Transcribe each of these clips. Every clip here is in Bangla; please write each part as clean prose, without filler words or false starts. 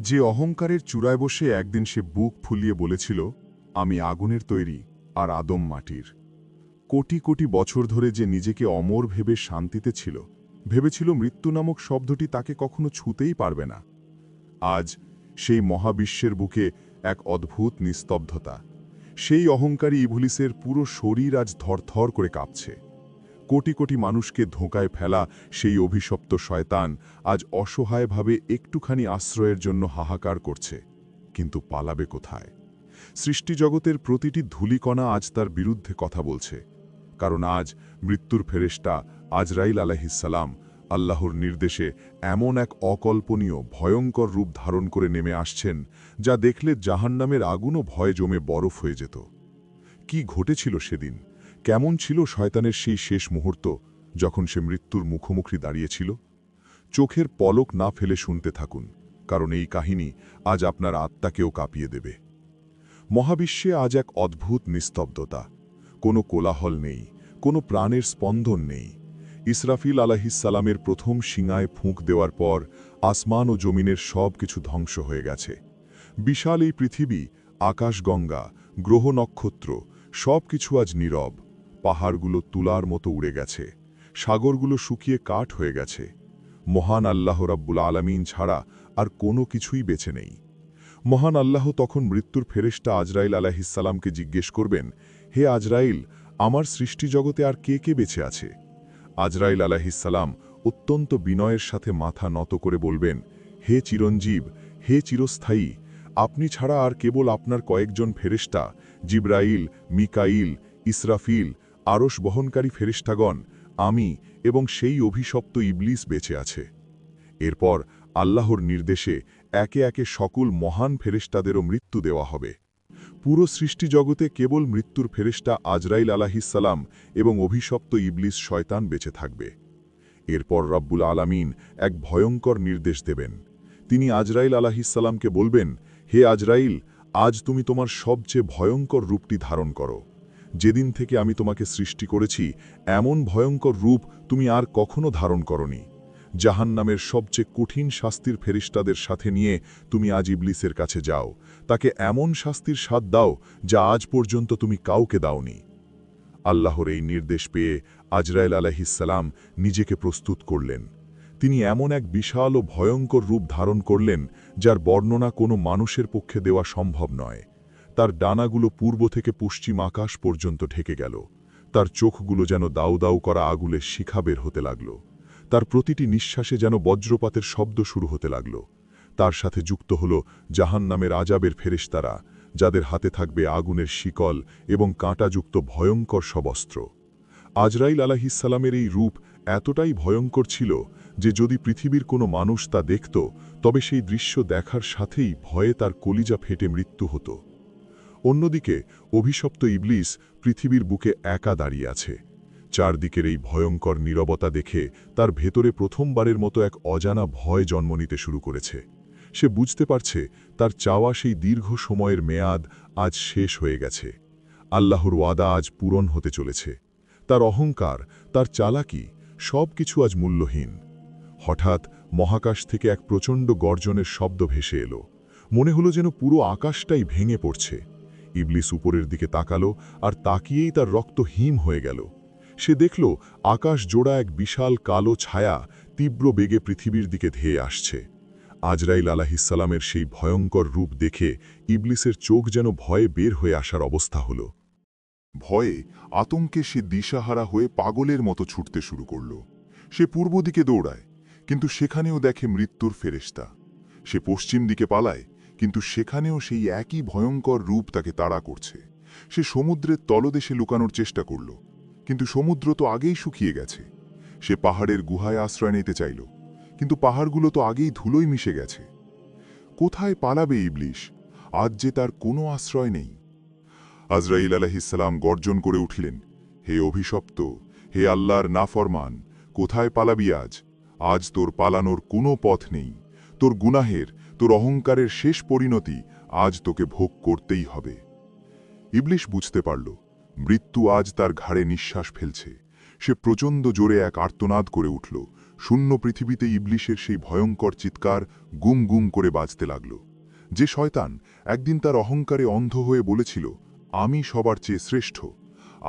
যে অহংকারের চূড়ায় বসে একদিন সে বুক ফুলিয়ে বলেছিল, আমি আগুনের তৈরি আর আদম মাটির। কোটি কোটি বছর ধরে যে নিজেকে অমর ভেবে শান্তিতে ছিল, ভেবেছিল মৃত্যু নামক শব্দটি তাকে কখনো ছুঁতেই পারবে না। আজ সেই মহাবিশ্বের বুকে এক অদ্ভুত নিস্তব্ধতা। সেই অহংকারী ইবলিসের পুরো শরীর আজ থরথর করে কাঁপছে। কোটি কোটি মানুষকে ধোঁকায় ফেলা সেই অভিশপ্ত শয়তান আজ অসহায়ভাবে একটুখানি আশ্রয়ের জন্য হাহাকার করছে। কিন্তু পালাবে কোথায়? সৃষ্টিজগতের প্রতিটি ধূলিকণা আজ তার বিরুদ্ধে কথা বলছে। কারণ আজ মৃত্যুর ফেরেশতা আজরাইল আলাইহিসসালাম আল্লাহর নির্দেশে এমন এক অকল্পনীয় ভয়ঙ্কর রূপ ধারণ করে নেমে আসছেন, যা দেখলে জাহান্নামের আগুনও ভয়ে জমে বরফ হয়ে যেত। কি ঘটেছিল সেদিন? কেমন ছিল শয়তানের সেই শেষ মুহূর্ত, যখন সে মৃত্যুর মুখোমুখি দাঁড়িয়েছিল? চোখের পলক না ফেলে শুনতে থাকুন, কারণ এই কাহিনী আজ আপনার আত্মাকেও কাঁপিয়ে দেবে। মহাবিশ্বে আজ এক অদ্ভুত নিস্তব্ধতা। কোনো কোলাহল নেই, কোনো প্রাণের স্পন্দন নেই। ইসরাফিল আলাইহিসসালামের প্রথম শিঙায় ফুঁক দেওয়ার পর আসমান ও জমিনের সব কিছু ধ্বংস হয়ে গেছে। বিশাল এই পৃথিবী, আকাশগঙ্গা, গ্রহ নক্ষত্র সব কিছু আজ নীরব। পাহাড়গুলো তুলার মতো উড়ে গেছে, সাগরগুলো শুকিয়ে কাঠ হয়ে গেছে। মহান আল্লাহ রাব্বুল আলামিন ছাড়া আর কোনো কিছুই বেঁচে নেই। মহান আল্লাহ তখন মৃত্যুর ফেরেশতা আজরাইল আলাইহিসসালামকে জিজ্ঞেস করবেন, হে আজরাইল, আমার সৃষ্টিজগতে আর কে কে বেঁচে আছে? আজরাইল আলাইহিসসালাম অত্যন্ত বিনয়ের সাথে মাথা নত করে বলবেন, হে চিরঞ্জীব, হে চিরস্থায়ী, আপনি ছাড়া আর কেবল আপনার কয়েকজন ফেরেশতা জিবরাইল, মিকাইল, ইসরাফিল, আরশ বহনকারী ফেরেশতাগণ, আমি এবং সেই অভিশপ্ত ইবলিস বেঁচে আছে। এরপর আল্লাহর নির্দেশে একে একে সকল মহান ফেরেশতাদেরও মৃত্যু দেওয়া হবে। পুরো সৃষ্টিজগতে কেবল মৃত্যুর ফেরেশতা আজরাইল আলাইহিসসালাম এবং অভিশপ্ত ইবলিস শয়তান বেঁচে থাকবে। এরপর রব্বুল আলামিন এক ভয়ঙ্কর নির্দেশ দেবেন। তিনি আজরাইল আলাইহিসসালামকে বলবেন, হে আজরাইল, আজ তুমি তোমার সবচেয়ে ভয়ঙ্কর রূপটি ধারণ করো। যেদিন থেকে আমি তোমাকে সৃষ্টি করেছি, এমন ভয়ঙ্কর রূপ তুমি আর কখনো ধারণ করনি। জাহান্নামের সবচেয়ে কঠিন শাস্তির ফেরেশতাদের সাথে নিয়ে তুমি আজ ইবলিসের কাছে যাও, তাকে এমন শাস্তির স্বাদ দাও যা আজ পর্যন্ত তুমি কাউকে দাওনি। আল্লাহর এই নির্দেশ পেয়ে আজরাইল আলাইহিসসালাম নিজেকে প্রস্তুত করলেন। তিনি এমন এক বিশাল ও ভয়ঙ্কর রূপ ধারণ করলেন, যার বর্ণনা কোনো মানুষের পক্ষে দেওয়া সম্ভব নয়। তার ডানাগুলো পূর্ব থেকে পশ্চিম আকাশ পর্যন্ত ঢেকে গেল। তার চোখগুলো যেন দাউ দাউ করা আগুনের শিখা বের হতে লাগল। তার প্রতিটি নিঃশ্বাসে যেন বজ্রপাতের শব্দ শুরু হতে লাগল। তার সাথে যুক্ত হল জাহান্নামের আযাবের ফেরেশতারা, যাদের হাতে থাকবে আগুনের শিকল এবং কাঁটাযুক্ত ভয়ঙ্কর সব অস্ত্র। আজরাইল আলাইহিসসালামের এই রূপ এতটাই ভয়ঙ্কর ছিল যে যদি পৃথিবীর কোনো মানুষ তা দেখত, তবে সেই দৃশ্য দেখার সাথেই ভয়ে তার কলিজা ফেটে মৃত্যু হতো। অন্যদিকে অভিশপ্ত ইবলিস পৃথিবীর বুকে একা দাঁড়িয়ে আছে। চারদিকের এই ভয়ঙ্কর নীরবতা দেখে তার ভেতরে প্রথমবারের মতো এক অজানা ভয় জন্ম নিতে শুরু করেছে। সে বুঝতে পারছে তার চাওয়া সেই দীর্ঘ সময়ের মেয়াদ আজ শেষ হয়ে গেছে। আল্লাহর ওয়াদা আজ পূরণ হতে চলেছে। তার অহংকার, তার চালাকি, সব কিছু আজ মূল্যহীন। হঠাৎ মহাকাশ থেকে এক প্রচণ্ড গর্জনের শব্দ ভেসে এলো। মনে হলো যেন পুরো আকাশটাই ভেঙে পড়ছে। ইবলিস উপরের দিকে তাকালো, আর তাকিয়েই তার রক্ত হিম হয়ে গেল। সে দেখল আকাশ জোড়া এক বিশাল কালো ছায়া তীব্র বেগে পৃথিবীর দিকে ধেয়ে আসছে। আজরাইল আলাইহিসসালামের সেই ভয়ঙ্কর রূপ দেখে ইবলিসের চোখ যেন ভয়ে বের হয়ে আসার অবস্থা হল। ভয়ে, আতঙ্কে সে দিশাহারা হয়ে পাগলের মতো ছুটতে শুরু করল। সে পূর্ব দিকে দৌড়ায়, কিন্তু সেখানেও দেখে মৃত্যুর ফেরেশতা। সে পশ্চিম দিকে পালায়, কিন্তু সেখানেও সেই একই ভয়ঙ্কর রূপ তাকে তাড়া করছে। সে সমুদ্রের তলদেশে লুকানোর চেষ্টা করল, কিন্তু সমুদ্র তো আগেই শুকিয়ে গেছে। সে পাহাড়ের গুহায় আশ্রয় নিতে চাইল, কিন্তু পাহাড়গুলো তো আগেই ধুলোয় মিশে গেছে। কোথায় পালাবে ইবলিস? আজ যে তার কোনো আশ্রয় নেই। আজরাইল আলাইহিসসালাম গর্জন করে উঠলেন, হে অভিশপ্ত, হে আল্লাহর নাফরমান, কোথায় পালাবি আজ? আজ তোর পালানোর কোনো পথ নেই। তোর গুনাহের, তোর অহংকারের শেষ পরিণতি আজ তোকে ভোগ করতেই হবে। ইবলিস বুঝতে পারল, মৃত্যু আজ তার ঘাড়ে নিঃশ্বাস ফেলছে। সে প্রচণ্ড জোরে এক আর্তনাদ করে উঠল, শূন্য পৃথিবীতে ইবলিশের সেই ভয়ঙ্কর চিৎকার গুম গুম করে বাজতে লাগল। যে শয়তান একদিন তার অহংকারে অন্ধ হয়ে বলেছিল, আমি সবার চেয়ে শ্রেষ্ঠ,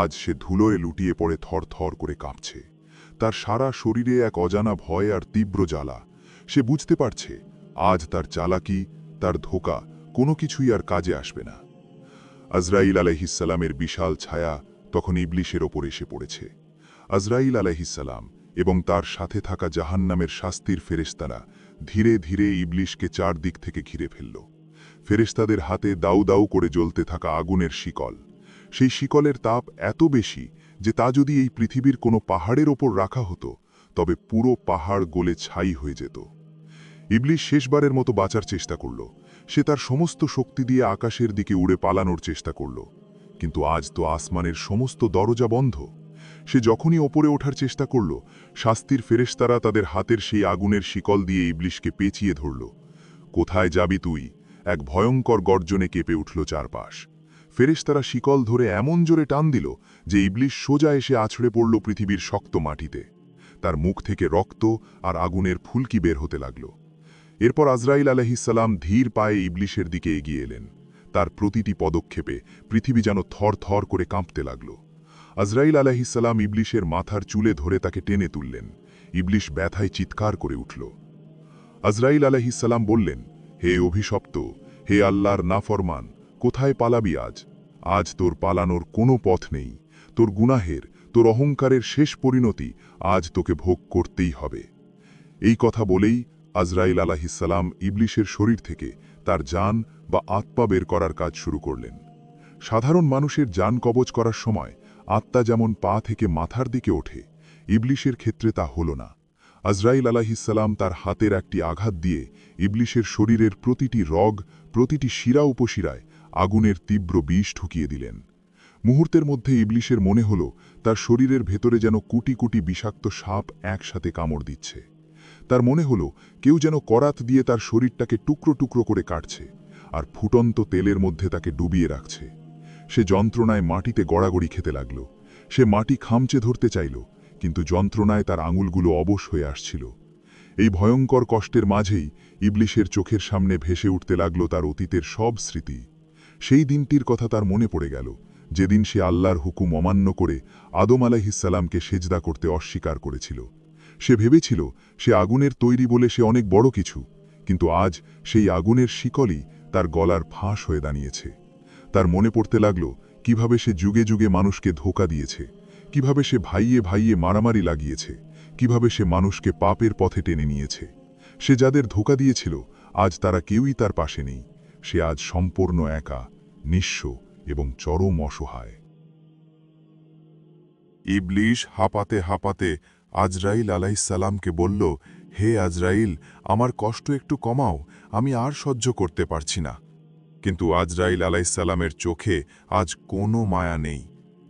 আজ সে ধুলোয় লুটিয়ে পড়ে থর থর করে কাঁপছে। তার সারা শরীরে এক অজানা ভয় আর তীব্র জ্বালা। সে বুঝতে পারছে, আজ তার চালাকি, তার ধোঁকা কোনো কিছুই আর কাজে আসবে না। আজরাইল আলাইহিসসালামের বিশাল ছায়া তখন ইবলিশের ওপর এসে পড়েছে। আজরাইল আলাইহিসসালাম এবং তার সাথে থাকা জাহান্নামের শাস্তির ফেরেশতারা ধীরে ধীরে ইবলিশকে চারদিক থেকে ঘিরে ফেলল। ফেরেশতাদের হাতে দাউ দাউ করে জ্বলতে থাকা আগুনের শিকল। সেই শিকলের তাপ এত বেশি যে তা যদি এই পৃথিবীর কোনো পাহাড়ের ওপর রাখা হতো, তবে পুরো পাহাড় গলে ছাই হয়ে যেত। ইবলিশ শেষবারের মতো বাঁচার চেষ্টা করল। সে তার সমস্ত শক্তি দিয়ে আকাশের দিকে উড়ে পালানোর চেষ্টা করল, কিন্তু আজ তো আসমানের সমস্ত দরজা বন্ধ। সে যখনই ওপরে ওঠার চেষ্টা করল, শাস্তির ফেরেশতারা তাদের হাতের সেই আগুনের শিকল দিয়ে ইবলিশকে পেঁচিয়ে ধরল। কোথায় যাবি তুই? এক ভয়ঙ্কর গর্জনে কেঁপে উঠল চারপাশ। ফেরেশতারা শিকল ধরে এমন জোরে টান দিল যে ইবলিশ সোজা এসে আছড়ে পড়ল পৃথিবীর শক্ত মাটিতে। তার মুখ থেকে রক্ত আর আগুনের ফুলকি বের হতে লাগল। এরপর আজরাইল আলাইহিসসালাম ধীর পায়ে ইবলিশের দিকে এগিয়ে এলেন। তার প্রতিটি পদক্ষেপে পৃথিবী যেন থর থর করে কাঁপতে লাগল। আজরাইল আলাইহিসসালাম ইবলিশের মাথার চুলে ধরে তাকে টেনে তুললেন। ইবলিশ ব্যথায় চিৎকার করে উঠল। আজরাইল আলাইহিসসালাম বললেন, হে অভিশপ্ত, হে আল্লাহর নাফরমান, কোথায় পালাবি আজ? আজ তোর পালানোর কোনো পথ নেই। তোর গুনাহের, তোর অহংকারের শেষ পরিণতি আজ তোকে ভোগ করতেই হবে। এই কথা বলেই আজরাইল আলাইহিসসালাম ইবলিশের শরীর থেকে তার জান বা আত্মা বের করার কাজ শুরু করলেন। সাধারণ মানুষের জান কবজ করার সময় আত্মা যেমন পা থেকে মাথার দিকে ওঠে, ইবলিশের ক্ষেত্রে তা হল না। আজরাইল আলাইহিসসালাম তার হাতের একটি আঘাত দিয়ে ইবলিশের শরীরের প্রতিটি রগ, প্রতিটি শিরা উপশিরায় আগুনের তীব্র বিষ ঢুকিয়ে দিলেন। মুহূর্তের মধ্যে ইবলিশের মনে হল তার শরীরের ভেতরে যেন কোটি কোটি বিষাক্ত সাপ একসাথে কামড় দিচ্ছে। তার মনে হল কেউ যেন করাত দিয়ে তার শরীরটাকে টুকরো টুকরো করে কাটছে আর ফুটন্ত তেলের মধ্যে তাকে ডুবিয়ে রাখছে। সে যন্ত্রণায় মাটিতে গড়াগড়ি খেতে লাগল। সে মাটি খামচে ধরতে চাইল, কিন্তু যন্ত্রণায় তার আঙুলগুলো অবশ হয়ে আসছিল। এই ভয়ঙ্কর কষ্টের মাঝেই ইবলিশের চোখের সামনে ভেসে উঠতে লাগল তার অতীতের সব স্মৃতি। সেই দিনটির কথা তার মনে পড়ে গেল, যেদিন সে আল্লাহর হুকুম অমান্য করে আদম আলাইহিসসালামকে সেজদা করতে অস্বীকার করেছিল। সে ভেবেছিল সে আগুনের তৈরি বলে সে অনেক বড় কিছু, কিন্তু আজ সেই আগুনের শিকলই তার গলার ফাঁস হয়ে দাঁড়িয়েছে। তার মনে পড়তে লাগল কিভাবে সে যুগে যুগে মানুষকে ধোঁকা দিয়েছে, কিভাবে সে ভাইয়ে ভাইয়ে মারামারি লাগিয়েছে, কিভাবে সে মানুষকে পাপের পথে টেনে নিয়েছে। সে যাদের ধোঁকা দিয়েছিল আজ তারা কেউই তার পাশে নেই। সে আজ সম্পূর্ণ একা, নিঃস্ব এবং চরম অসহায়। ইবলিশ হাঁপাতে হাঁপাতে আজরাইল আলাইহিসসালামকে বলল, হে আজরাইল, আমার কষ্ট একটু কমাও, আমি আর সহ্য করতে পারছি না। কিন্তু আজরাইল আলাইহিসসালামের চোখে আজ কোনো মায়া নেই।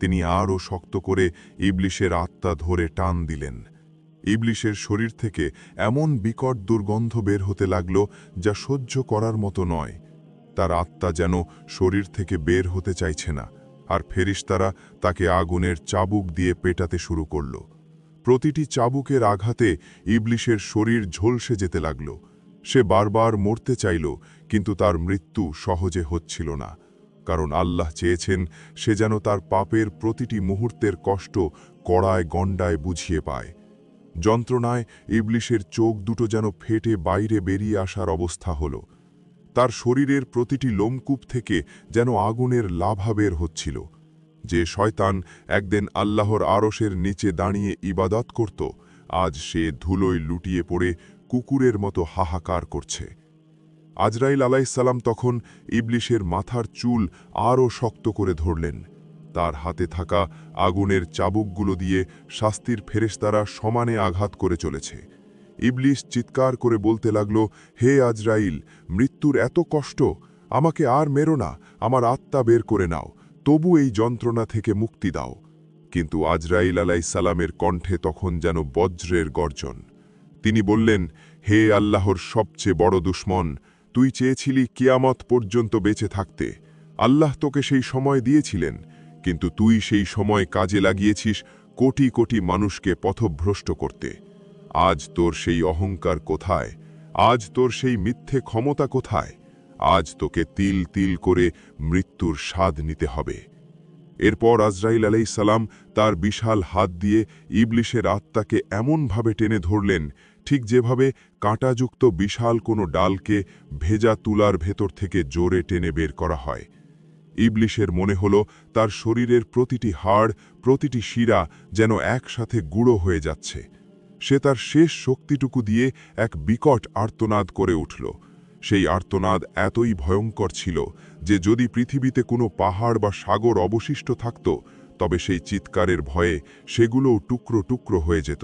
তিনি আরও শক্ত করে ইবলিশের আত্মা ধরে টান দিলেন। ইবলিশের শরীর থেকে এমন বিকট দুর্গন্ধ বের হতে লাগল যা সহ্য করার মতো নয়। তার আত্মা যেন শরীর থেকে বের হতে চাইছে না, আর ফেরেশতারা তাকে আগুনের চাবুক দিয়ে পেটাতে শুরু করল। প্রতিটি চাবুকের আঘাতে ইবলিশের শরীর ঝলসে যেতে লাগল। সে বারবার মরতে চাইল, কিন্তু তার মৃত্যু সহজে হচ্ছিল না, কারণ আল্লাহ চেয়েছেন সে যেন তার পাপের প্রতিটি মুহূর্তের কষ্ট কড়ায় গণ্ডায় বুঝিয়ে পায়। যন্ত্রণায় ইবলিশের চোখ দুটো যেন ফেটে বাইরে বেরিয়ে আসার অবস্থা হল। তার শরীরের প্রতিটি লোমকূপ থেকে যেন আগুনের লাভা বের হচ্ছিল। যে শয়তান একদিন আল্লাহর আরশের নিচে দাঁড়িয়ে ইবাদত করত, আজ সে ধুলোয় লুটিয়ে পড়ে কুকুরের মতো হাহাকার করছে। আজরাইল আলাইহিসসালাম তখন ইবলিশের মাথার চুল আরও শক্ত করে ধরলেন। তার হাতে থাকা আগুনের চাবুকগুলো দিয়ে শাস্তির ফেরেশতারা সমানে আঘাত করে চলেছে। ইবলিশ চিৎকার করে বলতে লাগল, হে আজরাইল, মৃত্যুর এত কষ্ট, আমাকে আর মেরো না, আমার আত্মা বের করে নাও, তবু এই যন্ত্রণা থেকে মুক্তি দাও। কিন্তু আজরাইল আলাইহিসসালামের কণ্ঠে তখন যেন বজ্রের গর্জন। তিনি বললেন, হে আল্লাহর সবচেয়ে বড় দুশমন, তুই চেয়েছিলি কিয়ামত পর্যন্ত বেঁচে থাকতে। আল্লাহ তোকে সেই সময় দিয়েছিলেন, কিন্তু তুই সেই সময় কাজে লাগিয়েছিস কোটি কোটি মানুষকে পথভ্রষ্ট করতে। আজ তোর সেই অহংকার কোথায়? আজ তোর সেই মিথ্যে ক্ষমতা কোথায়? আজ তোকে তিল তিল করে মৃত্যুর স্বাদ নিতে হবে। এরপর আজরাইল আলাইহিস সালাম তার বিশাল হাত দিয়ে ইবলিশের আত্মাকে এমনভাবে টেনে ধরলেন, ঠিক যেভাবে কাঁটাযুক্ত বিশাল কোনো ডালকে ভেজা তুলার ভেতর থেকে জোরে টেনে বের করা হয়। ইবলিশের মনে হল তার শরীরের প্রতিটি হাড়, প্রতিটি শিরা যেন একসাথে গুঁড়ো হয়ে যাচ্ছে। সে তার শেষ শক্তিটুকু দিয়ে এক বিকট আর্তনাদ করে উঠল। সেই আর্তনাদ এতই ভয়ঙ্কর ছিল যে যদি পৃথিবীতে কোনো পাহাড় বা সাগর অবশিষ্ট থাকত, তবে সেই চিৎকারের ভয়ে সেগুলোও টুকরো টুকরো হয়ে যেত।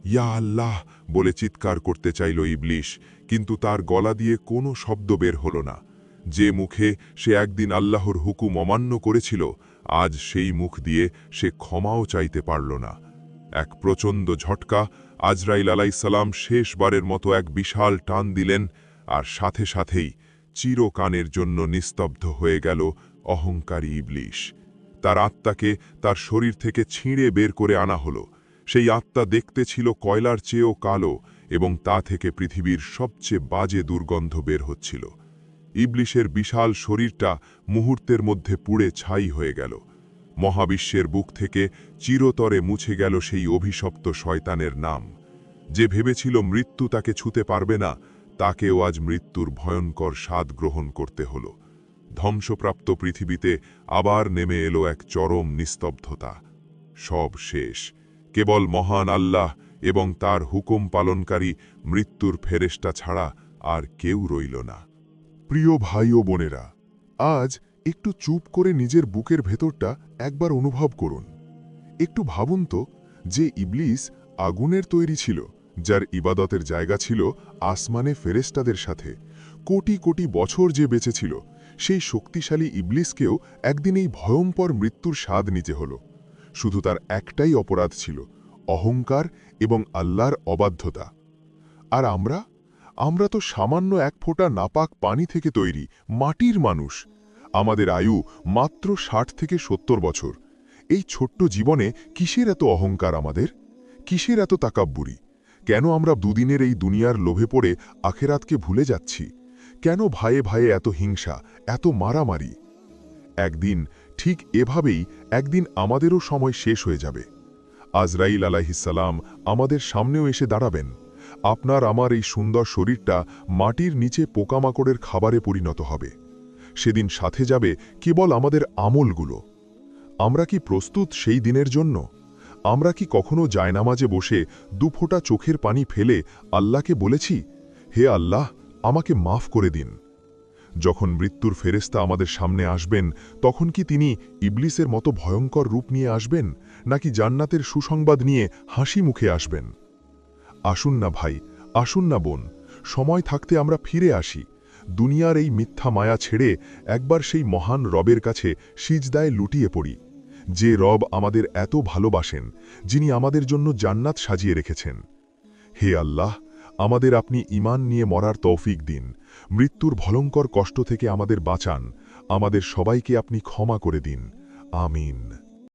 ইয়া আল্লাহ বলে চিৎকার করতে চাইল ইবলিশ, কিন্তু তার গলা দিয়ে কোনো শব্দ বের হল না। যে মুখে সে একদিন আল্লাহর হুকুম অমান্য করেছিল, আজ সেই মুখ দিয়ে সে ক্ষমাও চাইতে পারল না। এক প্রচণ্ড ঝটকা আজরাইল আলাইহিস সালাম শেষবারের মতো এক বিশাল টান দিলেন, আর সাথে সাথেই চিরকানের জন্য নিস্তব্ধ হয়ে গেল অহংকারী ইবলিশ। তার আত্মাকে তার শরীর থেকে ছিঁড়ে বের করে আনা হল। সেই আত্মা দেখতে ছিল কয়লার চেয়েও কালো, এবং তা থেকে পৃথিবীর সবচেয়ে বাজে দুর্গন্ধ বের হচ্ছিল। ইবলিশের বিশাল শরীরটা মুহূর্তের মধ্যে পুড়ে ছাই হয়ে গেল। মহাবিশ্বের বুক থেকে চিরতরে মুছে গেল সেই অভিশপ্ত শয়তানের নাম। যে ভেবেছিল মৃত্যু তাকে ছুঁতে পারবে না, তাকেও আজ মৃত্যুর ভয়ঙ্কর স্বাদ গ্রহণ করতে হল। ধ্বংসপ্রাপ্ত পৃথিবীতে আবার নেমে এলো এক চরম নিস্তব্ধতা। সব শেষ। কেবল মহান আল্লাহ এবং তার হুকুম পালনকারী মৃত্যুর ফেরেশতা ছাড়া আর কেউ রইল না। প্রিয় ভাই ও বোনেরা, আজ একটু চুপ করে নিজের বুকের ভেতরটা একবার অনুভব করুন। একটু ভাবুন তো, যে ইবলিস আগুনের তৈরি ছিল, যার ইবাদতের জায়গা ছিল আসমানে ফেরেশতাদের সাথে, কোটি কোটি বছর যে বেঁচেছিল, সেই শক্তিশালী ইবলিসকেও একদিন এই ভয়ঙ্কর মৃত্যুর স্বাদ নিতে হল। শুধু তার একটাই অপরাধ ছিল, অহংকার এবং আল্লাহর অবাধ্যতা। আর আমরা তো সামান্য এক ফোঁটা নাপাক পানি থেকে তৈরি মাটির মানুষ। আমাদের আয়ু মাত্র ৬০ থেকে ৭০ বছর। এই ছোট্ট জীবনে কিসের এত অহংকার আমাদের? কিসের এত তাকাব্বুরি? কেন আমরা দুদিনের এই দুনিয়ার লোভে পড়ে আখেরাতকে ভুলে যাচ্ছি? কেন ভাইয়ে ভাইয়ে এত হিংসা, এত মারামারি? একদিন ঠিক এভাবেই একদিন আমাদেরও সময় শেষ হয়ে যাবে। আজরাইল আলাইহিস সালাম আমাদের সামনেও এসে দাঁড়াবেন। আপনার আমার এই সুন্দর শরীরটা মাটির নিচে পোকামাকড়ের খাবারে পরিণত হবে। সেদিন সাথে যাবে কেবল আমাদের আমলগুলো। আমরা কি প্রস্তুত সেই দিনের জন্য? আমরা কি কখনো জায়নামাজে বসে দুফোঁটা চোখের পানি ফেলে আল্লাহকে বলেছি, হে আল্লাহ, আমাকে মাফ করে দিন? যখন মৃত্যুর ফেরেশতা আমাদের সামনে আসবেন, তখন কি তিনি ইবলিসের মতো ভয়ঙ্কর রূপ নিয়ে আসবেন, নাকি জান্নাতের সুসংবাদ নিয়ে হাসি মুখে আসবেন? আসুন না ভাই, আসুন না বোন, সময় থাকতে আমরা ফিরে আসি। দুনিয়ার এই মিথ্যা মায়া ছেড়ে একবার সেই মহান রবের কাছে সিজদায় লুটিয়ে পড়ি। যে রব আমাদের এত ভালোবাসেন, যিনি আমাদের জন্য জান্নাত সাজিয়ে রেখেছেন। হে আল্লাহ, আমাদের আপনি ঈমান নিয়ে মরার তৌফিক দিন। মৃত্যুর ভয়ঙ্কর কষ্ট থেকে আমাদের বাঁচান। আমাদের সবাইকে আপনি ক্ষমা করে দিন। আমিন।